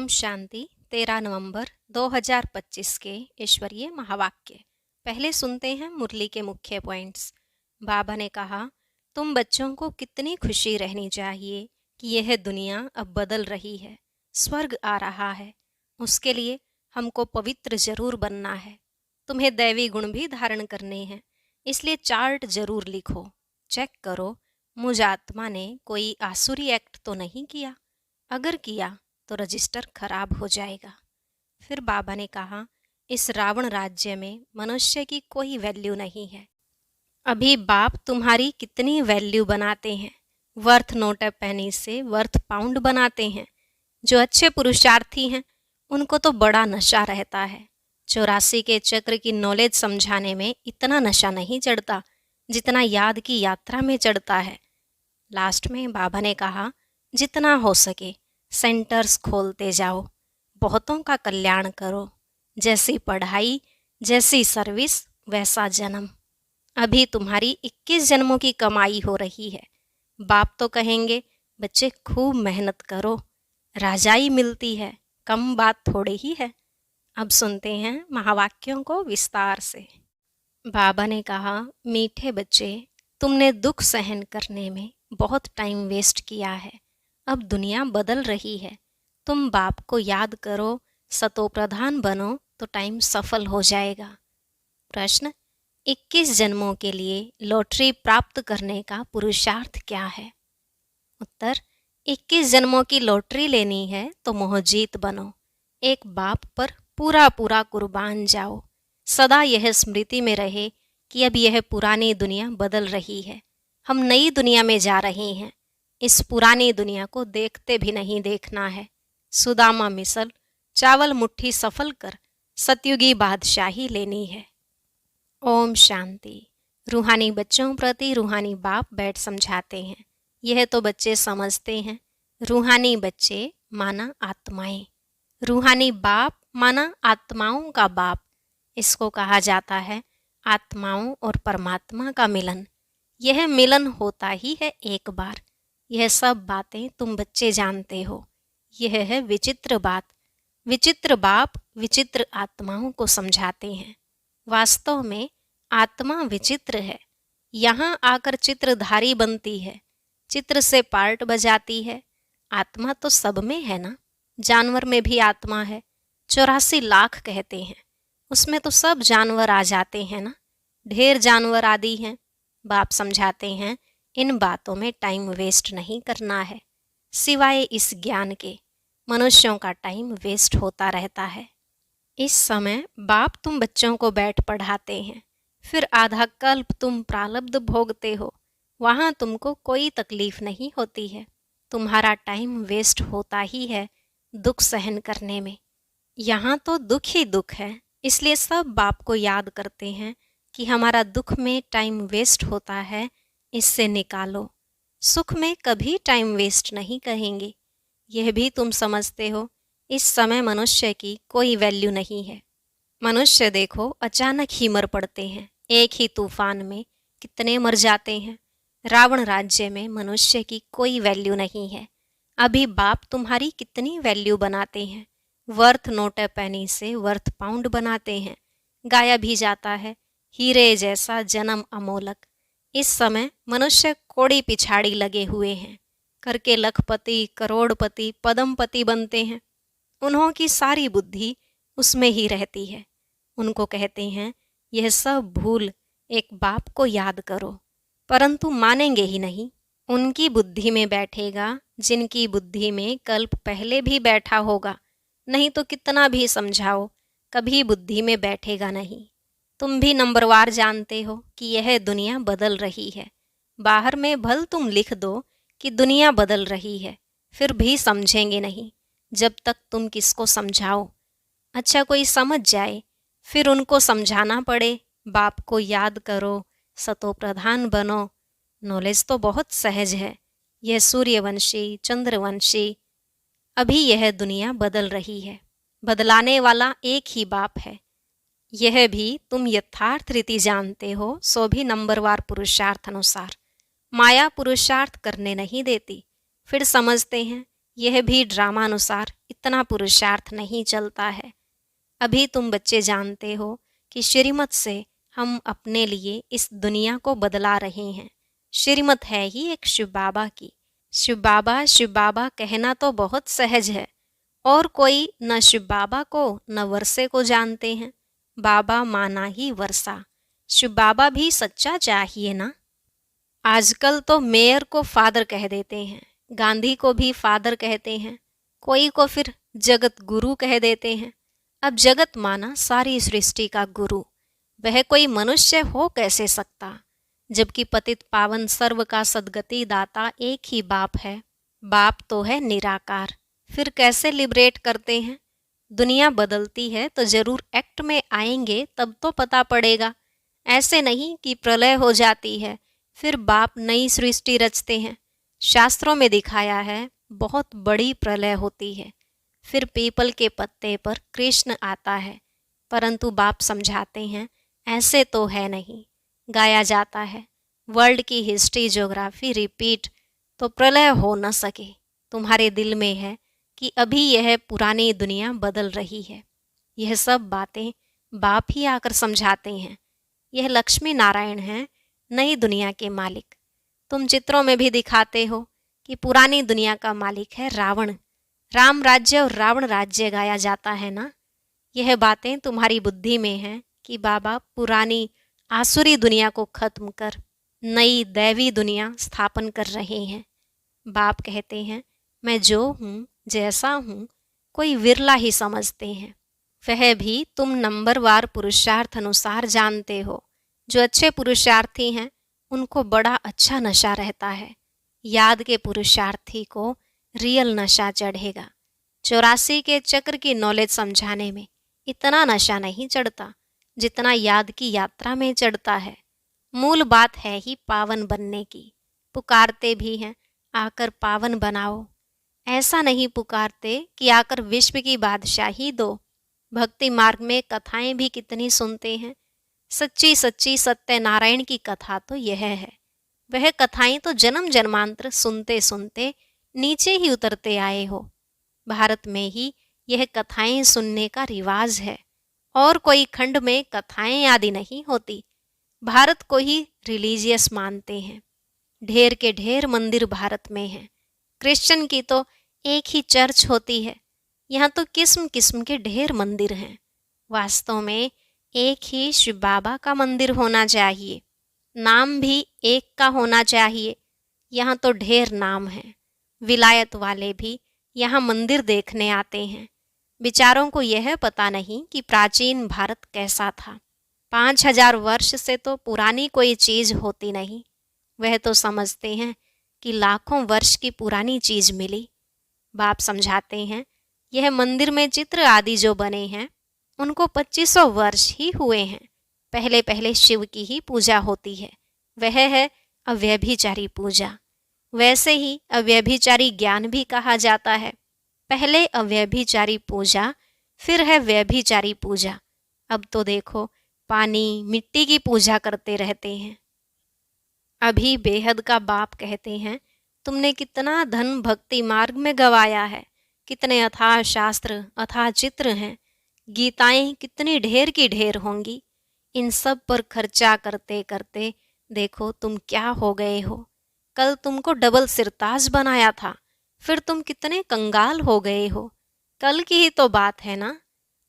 ओम शांति। 13 नवंबर 2025 के ईश्वरीय महावाक्य। पहले सुनते हैं मुरली के मुख्य पॉइंट्स। बाबा ने कहा, तुम बच्चों को कितनी खुशी रहनी चाहिए कि यह दुनिया अब बदल रही है, स्वर्ग आ रहा है। उसके लिए हमको पवित्र जरूर बनना है। तुम्हें दैवी गुण भी धारण करने हैं, इसलिए चार्ट जरूर लिखो। चेक करो मुझ आत्मा ने कोई आसुरी एक्ट तो नहीं किया। अगर किया तो रजिस्टर खराब हो जाएगा। फिर बाबा ने कहा, इस रावण राज्य में मनुष्य की कोई वैल्यू नहीं है। अभी बाप तुम्हारी कितनी वैल्यू बनाते हैं। वर्थ नोट पेनी से वर्थ पाउंड बनाते हैं। जो अच्छे पुरुषार्थी हैं उनको तो बड़ा नशा रहता है। 84 के चक्र की नॉलेज समझाने में इतना नशा नहीं चढ़ता जितना याद की यात्रा में चढ़ता है। लास्ट में बाबा ने कहा, जितना हो सके सेंटर्स खोलते जाओ, बहुतों का कल्याण करो। जैसी पढ़ाई, जैसी सर्विस, वैसा जन्म। अभी तुम्हारी 21 जन्मों की कमाई हो रही है। बाप तो कहेंगे, बच्चे खूब मेहनत करो, राजाई मिलती है, कम बात थोड़ी ही है। अब सुनते हैं महावाक्यों को विस्तार से। बाबा ने कहा, मीठे बच्चे, तुमने दुख सहन करने में बहुत टाइम वेस्ट किया है। अब दुनिया बदल रही है। तुम बाप को याद करो, सतो प्रधान बनो तो टाइम सफल हो जाएगा। प्रश्न, 21 जन्मों के लिए लॉटरी प्राप्त करने का पुरुषार्थ क्या है? उत्तर, 21 जन्मों की लॉटरी लेनी है तो मोहजीत बनो। एक बाप पर पूरा पूरा कुर्बान जाओ। सदा यह स्मृति में रहे कि अब यह पुरानी दुनिया बदल रही है। हम नई दुनिया में जा रहे हैं। इस पुरानी दुनिया को देखते भी नहीं देखना है। सुदामा मिसल चावल मुट्ठी सफल कर सतयुगी बादशाही लेनी है। ओम शांति। रूहानी बच्चों प्रति रूहानी बाप बैठ समझाते हैं। यह तो बच्चे समझते हैं। रूहानी बच्चे माना आत्माएं, रूहानी बाप माना आत्माओं का बाप। इसको कहा जाता है आत्माओं और परमात्मा का मिलन। यह मिलन होता ही है एक बार। यह सब बातें तुम बच्चे जानते हो। यह है विचित्र बात। विचित्र बाप विचित्र आत्माओं को समझाते हैं। वास्तव में आत्मा विचित्र है। यहाँ आकर चित्रधारी बनती है, चित्र से पार्ट बजाती है। आत्मा तो सब में है ना। जानवर में भी आत्मा है। 84 लाख कहते हैं, उसमें तो सब जानवर आ जाते हैं ना। ढेर जानवर आदि हैं। बाप समझाते हैं, इन बातों में टाइम वेस्ट नहीं करना है। सिवाय इस ज्ञान के मनुष्यों का टाइम वेस्ट होता रहता है। इस समय बाप तुम बच्चों को बैठ पढ़ाते हैं, फिर आधा कल्प तुम प्रारब्ध भोगते हो। वहाँ तुमको कोई तकलीफ नहीं होती है। तुम्हारा टाइम वेस्ट होता ही है दुख सहन करने में। यहाँ तो दुख ही दुख है, इसलिए सब बाप को याद करते हैं कि हमारा दुख में टाइम वेस्ट होता है, इससे निकालो। सुख में कभी टाइम वेस्ट नहीं कहेंगे। यह भी तुम समझते हो, इस समय मनुष्य की कोई वैल्यू नहीं है। मनुष्य देखो अचानक ही मर पड़ते हैं। एक ही तूफान में कितने मर जाते हैं। रावण राज्य में मनुष्य की कोई वैल्यू नहीं है। अभी बाप तुम्हारी कितनी वैल्यू बनाते हैं। वर्थ नोट पेनी से वर्थ पाउंड बनाते हैं। गाया भी जाता है, हीरे जैसा जन्म अमोलक। इस समय मनुष्य कोड़ी पिछाड़ी लगे हुए हैं, करके लखपति, करोड़पति, पदमपति बनते हैं। उन्हों की सारी बुद्धि उसमें ही रहती है। उनको कहते हैं, यह सब भूल एक बाप को याद करो, परंतु मानेंगे ही नहीं। उनकी बुद्धि में बैठेगा जिनकी बुद्धि में कल्प पहले भी बैठा होगा। नहीं तो कितना भी समझाओ, कभी बुद्धि में बैठेगा नहीं। तुम भी नंबरवार जानते हो कि यह दुनिया बदल रही है। बाहर में भल तुम लिख दो कि दुनिया बदल रही है, फिर भी समझेंगे नहीं जब तक तुम किसको समझाओ। अच्छा कोई समझ जाए, फिर उनको समझाना पड़े। बाप को याद करो, सतो प्रधान बनो। नॉलेज तो बहुत सहज है। यह सूर्यवंशी, चंद्रवंशी। अभी यह दुनिया बदल रही है। बदलाने वाला एक ही बाप है। यह भी तुम यथार्थ रीति जानते हो, सो भी नंबरवार पुरुषार्थ अनुसार। माया पुरुषार्थ करने नहीं देती। फिर समझते हैं यह भी ड्रामानुसार इतना पुरुषार्थ नहीं चलता है। अभी तुम बच्चे जानते हो कि श्रीमत से हम अपने लिए इस दुनिया को बदला रहे हैं। श्रीमत है ही एक शिव बाबा की। शिव बाबा कहना तो बहुत सहज है, और कोई न शिव बाबा को न वर्षे को जानते हैं। बाबा माना ही वर्षा। शिव बाबा भी सच्चा चाहिए ना। आजकल तो मेयर को फादर कह देते हैं, गांधी को भी फादर कहते हैं, कोई को फिर जगत गुरु कह देते हैं। अब जगत माना सारी सृष्टि का गुरु, वह कोई मनुष्य हो कैसे सकता, जबकि पतित पावन सर्व का सद्गति दाता एक ही बाप है। बाप तो है निराकार, फिर कैसे लिबरेट करते हैं। दुनिया बदलती है तो जरूर एक्ट में आएंगे, तब तो पता पड़ेगा। ऐसे नहीं कि प्रलय हो जाती है फिर बाप नई सृष्टि रचते हैं। शास्त्रों में दिखाया है बहुत बड़ी प्रलय होती है, फिर पीपल के पत्ते पर कृष्ण आता है। परंतु बाप समझाते हैं ऐसे तो है नहीं। गाया जाता है वर्ल्ड की हिस्ट्री ज्योग्राफी रिपीट, तो प्रलय हो न सके। तुम्हारे दिल में है कि अभी यह पुरानी दुनिया बदल रही है। यह सब बातें बाप ही आकर समझाते हैं। यह लक्ष्मी नारायण हैं, नई दुनिया के मालिक। तुम चित्रों में भी दिखाते हो कि पुरानी दुनिया का मालिक है रावण। राम राज्य और रावण राज्य गाया जाता है ना। यह बातें तुम्हारी बुद्धि में हैं कि बाबा पुरानी आसुरी दुनिया को खत्म कर नई दैवी दुनिया स्थापन कर रहे हैं। बाप कहते हैं मैं जो हूँ जैसा हूँ कोई विरला ही समझते हैं। वह भी तुम नंबरवार पुरुषार्थ अनुसार जानते हो। जो अच्छे पुरुषार्थी हैं उनको बड़ा अच्छा नशा रहता है। याद के पुरुषार्थी को रियल नशा चढ़ेगा। 84 के चक्र की नॉलेज समझाने में इतना नशा नहीं चढ़ता जितना याद की यात्रा में चढ़ता है। मूल बात है ही पावन बनने की। पुकारते भी हैं आकर पावन बनाओ, ऐसा नहीं पुकारते कि आकर विश्व की बादशाही दो। भक्ति मार्ग में कथाएं भी कितनी सुनते हैं। सच्ची सच्ची सत्यनारायण की कथा तो यह है। वह कथाएं तो जन्म जन्मांतर सुनते सुनते नीचे ही उतरते आए हो। भारत में ही यह कथाएं सुनने का रिवाज है, और कोई खंड में कथाएं आदि नहीं होती। भारत को ही रिलीजियस मानते हैं। ढेर के ढेर मंदिर भारत में हैं। क्रिश्चियन की तो एक ही चर्च होती है। यहाँ तो किस्म किस्म के ढेर मंदिर हैं। वास्तव में एक ही शिव बाबा का मंदिर होना चाहिए, नाम भी एक का होना चाहिए। यहाँ तो ढेर नाम हैं। विलायत वाले भी यहाँ मंदिर देखने आते हैं। विचारों को यह पता नहीं कि प्राचीन भारत कैसा था। 5000 वर्ष से तो पुरानी कोई चीज होती नहीं। वह तो समझते हैं कि लाखों वर्ष की पुरानी चीज मिली। बाप समझाते हैं यह मंदिर में चित्र आदि जो बने हैं उनको 2500 वर्ष ही हुए हैं। पहले पहले शिव की ही पूजा होती है, वह है अव्यभिचारी पूजा। वैसे ही अव्यभिचारी ज्ञान भी कहा जाता है। पहले अव्यभिचारी पूजा, फिर है व्यभिचारी पूजा। अब तो देखो पानी मिट्टी की पूजा करते रहते हैं। अभी बेहद का बाप कहते हैं तुमने कितना धन भक्ति मार्ग में गवाया है। कितने अथाह शास्त्र अथाह चित्र हैं। गीताएं कितनी ढेर की ढेर होंगी। इन सब पर खर्चा करते करते देखो तुम क्या हो गए हो। कल तुमको डबल सिरताज बनाया था, फिर तुम कितने कंगाल हो गए हो। कल की ही तो बात है ना।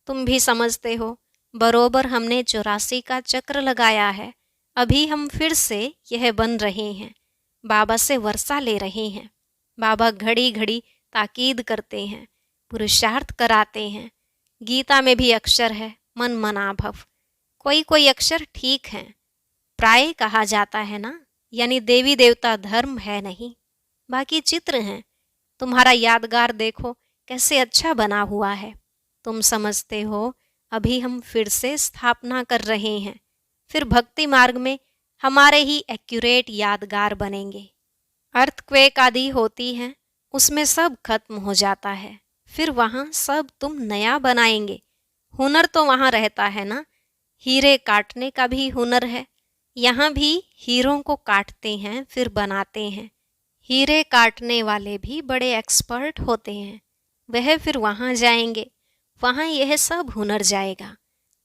तुम भी समझते हो बरोबर हमने 84 का चक्र लगाया है। अभी हम फिर से यह बन रहे हैं। बाबा से वर्षा ले रहे हैं। बाबा घड़ी घड़ी ताकीद करते हैं, पुरुषार्थ कराते हैं। गीता में भी अक्षर है मन मना भव। कोई कोई अक्षर ठीक है, प्राय कहा जाता है ना, यानी देवी देवता धर्म है नहीं। बाकी चित्र हैं। तुम्हारा यादगार देखो कैसे अच्छा बना हुआ है। तुम समझते हो अभी हम फिर से स्थापना कर रहे हैं। फिर भक्ति मार्ग में हमारे ही एक्यूरेट यादगार बनेंगे। अर्थक्वेक आदि होती है, उसमें सब खत्म हो जाता है। फिर वहाँ सब तुम नया बनाएंगे। हुनर तो वहाँ रहता है ना। हीरे काटने का भी हुनर है। यहाँ भी हीरों को काटते हैं फिर बनाते हैं। हीरे काटने वाले भी बड़े एक्सपर्ट होते हैं, वह फिर वहाँ जाएंगे, वहाँ यह सब हुनर जाएगा।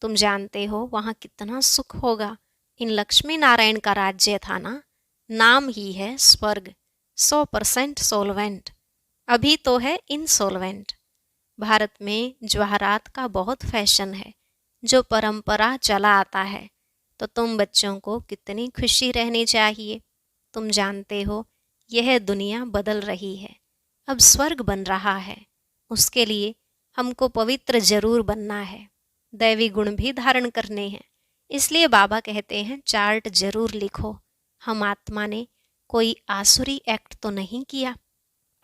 तुम जानते हो वहाँ कितना सुख होगा। इन लक्ष्मी नारायण का राज्य था ना, नाम ही है स्वर्ग। 100% सोलवेंट, अभी तो है इनसोलवेंट। भारत में जवाहरात का बहुत फैशन है, जो परंपरा चला आता है। तो तुम बच्चों को कितनी खुशी रहनी चाहिए। तुम जानते हो यह दुनिया बदल रही है, अब स्वर्ग बन रहा है। उसके लिए हमको पवित्र जरूर बनना है, दैवी गुण भी धारण करने हैं। इसलिए बाबा कहते हैं चार्ट जरूर लिखो। हम आत्मा ने कोई आसुरी एक्ट तो नहीं किया।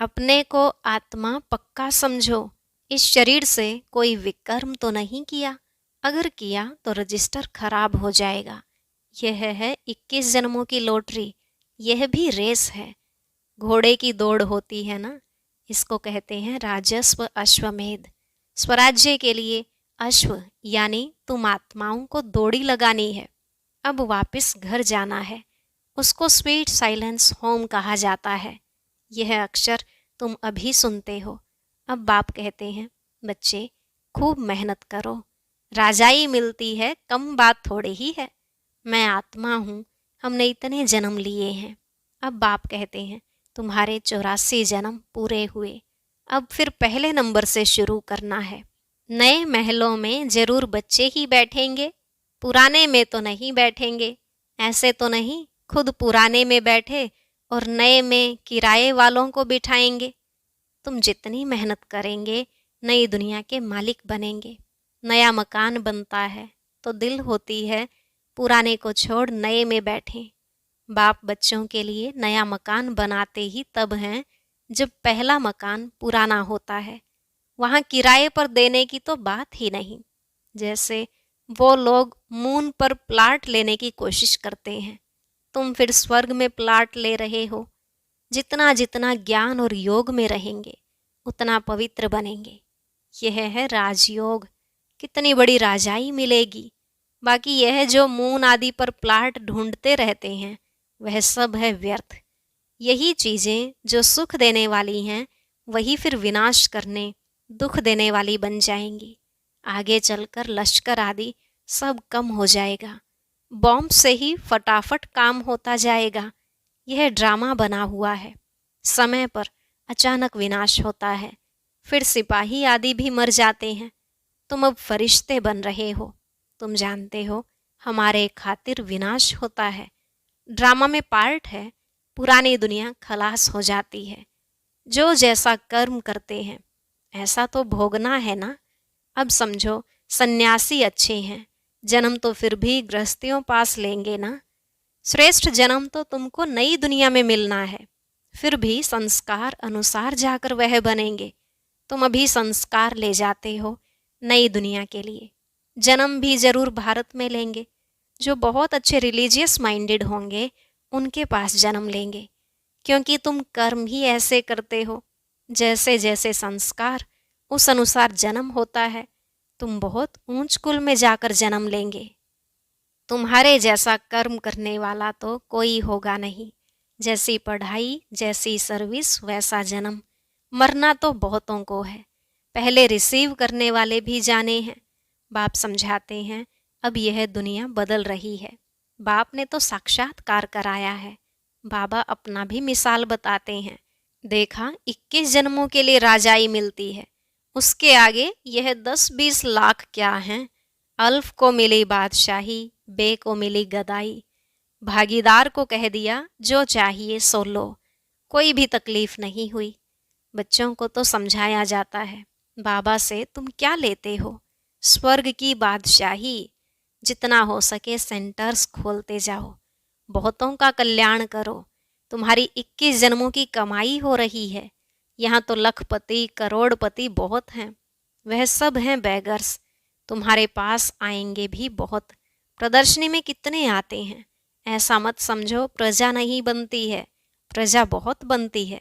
अपने को आत्मा पक्का समझो। इस शरीर से कोई विकर्म तो नहीं किया, अगर किया तो रजिस्टर खराब हो जाएगा। यह है 21 जन्मों की लॉटरी, यह भी रेस है। घोड़े की दौड़ होती है ना, इसको कहते हैं राजस्व अश्वमेध। स्वराज्य के लिए अश्व यानी तुम आत्माओं को दौड़ी लगानी है। अब वापस घर जाना है, उसको स्वीट साइलेंस होम कहा जाता है। यह अक्षर तुम अभी सुनते हो। अब बाप कहते हैं बच्चे खूब मेहनत करो, राजाई मिलती है कम बात थोड़ी ही है। मैं आत्मा हूँ, हमने इतने जन्म लिए हैं। अब बाप कहते हैं तुम्हारे 84 जन्म पूरे हुए, अब फिर पहले नंबर से शुरू करना है। नए महलों में जरूर बच्चे ही बैठेंगे, पुराने में तो नहीं बैठेंगे। ऐसे तो नहीं खुद पुराने में बैठे और नए में किराए वालों को बिठाएंगे। तुम जितनी मेहनत करेंगे नई दुनिया के मालिक बनेंगे। नया मकान बनता है तो दिल होती है पुराने को छोड़ नए में बैठें। बाप बच्चों के लिए नया मकान बनाते ही तब हैं जब पहला मकान पुराना होता है। वहाँ किराए पर देने की तो बात ही नहीं। जैसे वो लोग मून पर प्लाट लेने की कोशिश करते हैं, तुम फिर स्वर्ग में प्लाट ले रहे हो। जितना जितना ज्ञान और योग में रहेंगे उतना पवित्र बनेंगे। यह है राजयोग। कितनी बड़ी राजाई मिलेगी। बाकी यह जो मून आदि पर प्लाट ढूंढते रहते हैं वह सब है व्यर्थ। यही चीजें जो सुख देने वाली हैं वही फिर विनाश करने दुख देने वाली बन जाएंगी। आगे चलकर लश्कर आदि सब कम हो जाएगा। बॉम्ब से ही फटाफट काम होता जाएगा। यह ड्रामा बना हुआ है। समय पर अचानक विनाश होता है, फिर सिपाही आदि भी मर जाते हैं। तुम अब फरिश्ते बन रहे हो। तुम जानते हो हमारे खातिर विनाश होता है। ड्रामा में पार्ट है, पुरानी दुनिया खलास हो जाती है। जो जैसा कर्म करते हैं ऐसा तो भोगना है ना। अब समझो सन्यासी अच्छे हैं, जन्म तो फिर भी गृहस्थियों पास लेंगे ना। श्रेष्ठ जन्म तो तुमको नई दुनिया में मिलना है, फिर भी संस्कार अनुसार जाकर वह बनेंगे। तुम अभी संस्कार ले जाते हो नई दुनिया के लिए। जन्म भी जरूर भारत में लेंगे। जो बहुत अच्छे रिलीजियस माइंडेड होंगे उनके पास जन्म लेंगे, क्योंकि तुम कर्म ही ऐसे करते हो। जैसे जैसे संस्कार उस अनुसार जन्म होता है। तुम बहुत ऊंच कुल में जाकर जन्म लेंगे। तुम्हारे जैसा कर्म करने वाला तो कोई होगा नहीं। जैसी पढ़ाई जैसी सर्विस वैसा जन्म। मरना तो बहुतों को है, पहले रिसीव करने वाले भी जाने हैं। बाप समझाते हैं अब यह दुनिया बदल रही है। बाप ने तो साक्षात्कार कराया है। बाबा अपना भी मिसाल बताते हैं। देखा 21 जन्मों के लिए राजाई मिलती है, उसके आगे यह 10-20 लाख क्या हैं। अल्फ को मिली बादशाही, बे को मिली गदाई। भागीदार को कह दिया जो चाहिए सो लो, कोई भी तकलीफ नहीं हुई। बच्चों को तो समझाया जाता है बाबा से तुम क्या लेते हो, स्वर्ग की बादशाही। जितना हो सके सेंटर्स खोलते जाओ, बहुतों का कल्याण करो। तुम्हारी 21 जन्मों की कमाई हो रही है। यहाँ तो लखपति करोड़पति बहुत हैं, वह सब हैं बेगर्स। तुम्हारे पास आएंगे भी बहुत। प्रदर्शनी में कितने आते हैं। ऐसा मत समझो प्रजा नहीं बनती है, प्रजा बहुत बनती है।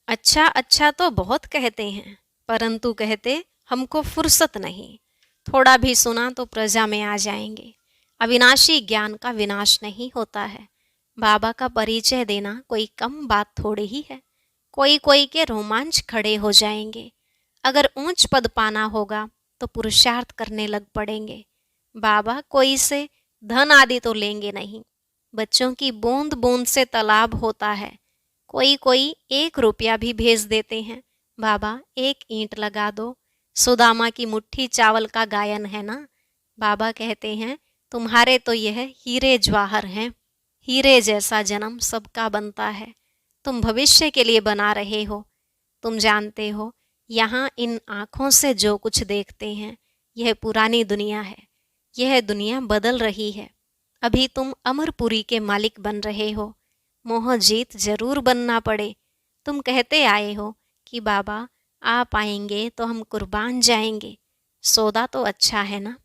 अच्छा अच्छा तो बहुत कहते हैं, परंतु कहते हमको फुर्सत नहीं। थोड़ा भी सुना तो प्रजा में आ जाएंगे। अविनाशी ज्ञान का विनाश नहीं होता है। बाबा का परिचय देना कोई कम बात थोड़ी ही है। कोई कोई के रोमांच खड़े हो जाएंगे। अगर ऊंच पद पाना होगा तो पुरुषार्थ करने लग पड़ेंगे। बाबा कोई से धन आदि तो लेंगे नहीं। बच्चों की बूंद बूंद से तालाब होता है। कोई कोई 1 रुपया भी भेज देते हैं। बाबा 1 ईंट लगा दो। सुदामा की मुट्ठी चावल का गायन है ना। बाबा कहते हैं तुम्हारे तो यह हीरे जवाहर हैं। हीरे जैसा जन्म सबका बनता है। तुम भविष्य के लिए बना रहे हो। तुम जानते हो यहाँ इन आँखों से जो कुछ देखते हैं यह पुरानी दुनिया है। यह दुनिया बदल रही है। अभी तुम अमरपुरी के मालिक बन रहे हो। मोह जीत जरूर बनना पड़े। तुम कहते आए हो कि बाबा आप आएंगे तो हम कुर्बान जाएंगे। सौदा तो अच्छा है ना।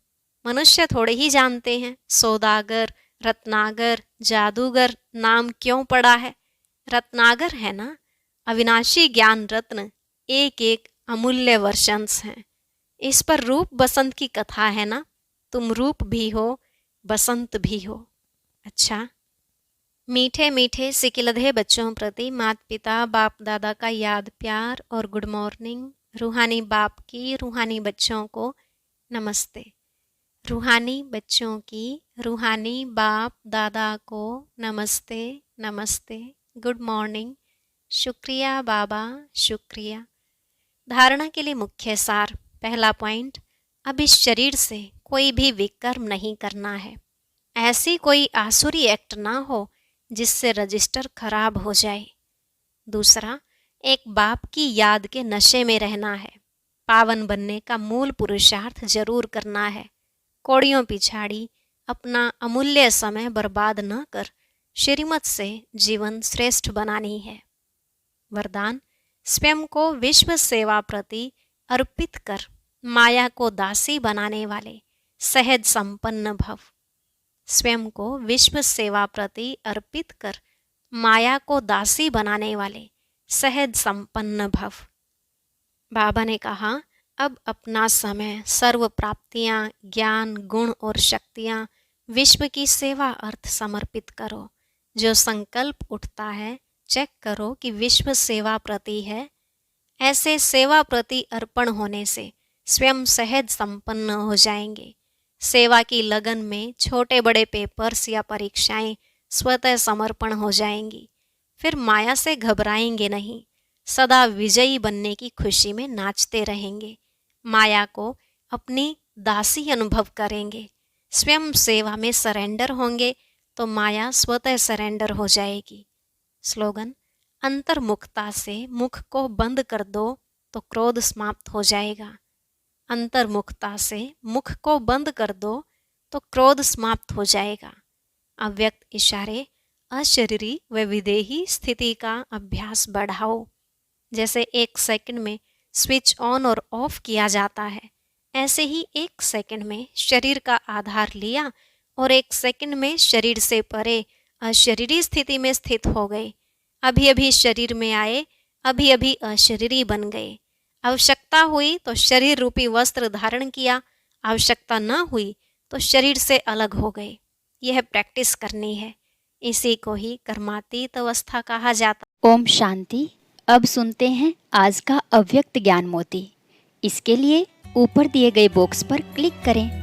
मनुष्य थोड़े ही जानते हैं सौदागर, रत्नागर, जादूगर नाम क्यों पड़ा है। रत्नागर है ना, अविनाशी ज्ञान रत्न, एक एक अमूल्य वर्षंस हैं। इस पर रूप बसंत की कथा है ना। तुम रूप भी हो, बसंत भी हो। अच्छा, मीठे मीठे सिकिलधे बच्चों प्रति माता पिता बाप दादा का याद प्यार और गुड मॉर्निंग। रूहानी बाप की रूहानी बच्चों को नमस्ते। रूहानी बच्चों की रूहानी बाप दादा को नमस्ते नमस्ते, गुड मॉर्निंग। शुक्रिया बाबा, शुक्रिया। धारणा के लिए मुख्य सार। पहला पॉइंट, अब इस शरीर से कोई भी विकर्म नहीं करना है। ऐसी कोई आसुरी एक्ट ना हो जिससे रजिस्टर खराब हो जाए। दूसरा, एक बाप की याद के नशे में रहना है। पावन बनने का मूल पुरुषार्थ जरूर करना है। कौड़ियों पिछाड़ी अपना अमूल्य समय बर्बाद न कर श्रीमत से जीवन श्रेष्ठ बनानी है। वरदान, स्वयं को विश्व सेवा प्रति अर्पित कर माया को दासी बनाने वाले सहज संपन्न भव। स्वयं को विश्व सेवा प्रति अर्पित कर माया को दासी बनाने वाले सहज संपन्न भव। बाबा ने कहा, अब अपना समय, सर्व प्राप्तियां, ज्ञान, गुण और शक्तियां विश्व की सेवा अर्थ समर्पित करो। जो संकल्प उठता है चेक करो कि विश्व सेवा प्रति है। ऐसे सेवा प्रति अर्पण होने से स्वयं सहज संपन्न हो जाएंगे। सेवा की लगन में छोटे बड़े पेपर्स या परीक्षाएं स्वतः समर्पण हो जाएंगी। फिर माया से घबराएंगे नहीं। सदा विजयी बनने की खुशी में नाचते रहेंगे। माया को अपनी दासी अनुभव करेंगे। स्वयं सेवा में सरेंडर होंगे तो माया स्वतः सरेंडर हो जाएगी। स्लोगन, अंतर्मुखता से मुख को बंद कर दो तो क्रोध समाप्त हो जाएगा। अंतर्मुखता से मुख को बंद कर दो तो क्रोध समाप्त हो जाएगा। अव्यक्त इशारे, अशरीरी व विदेही स्थिति का अभ्यास बढ़ाओ। जैसे 1 सेकंड में स्विच ऑन और ऑफ किया जाता है, ऐसे ही 1 सेकंड में शरीर का आधार लिया और 1 सेकंड में शरीर से परे अशरीरी स्थिति में स्थित हो गए। अभी अभी शरीर में आए, अभी अभी अशरीरी बन गए। आवश्यकता हुई तो शरीर रूपी वस्त्र धारण किया, आवश्यकता न हुई तो शरीर से अलग हो गए। यह प्रैक्टिस करनी है। इसी को ही कर्मातीत अवस्था कहा जाता। ओम शांति। अब सुनते हैं आज का अव्यक्त ज्ञान मोती। इसके लिए ऊपर दिए गए बॉक्स पर क्लिक करें।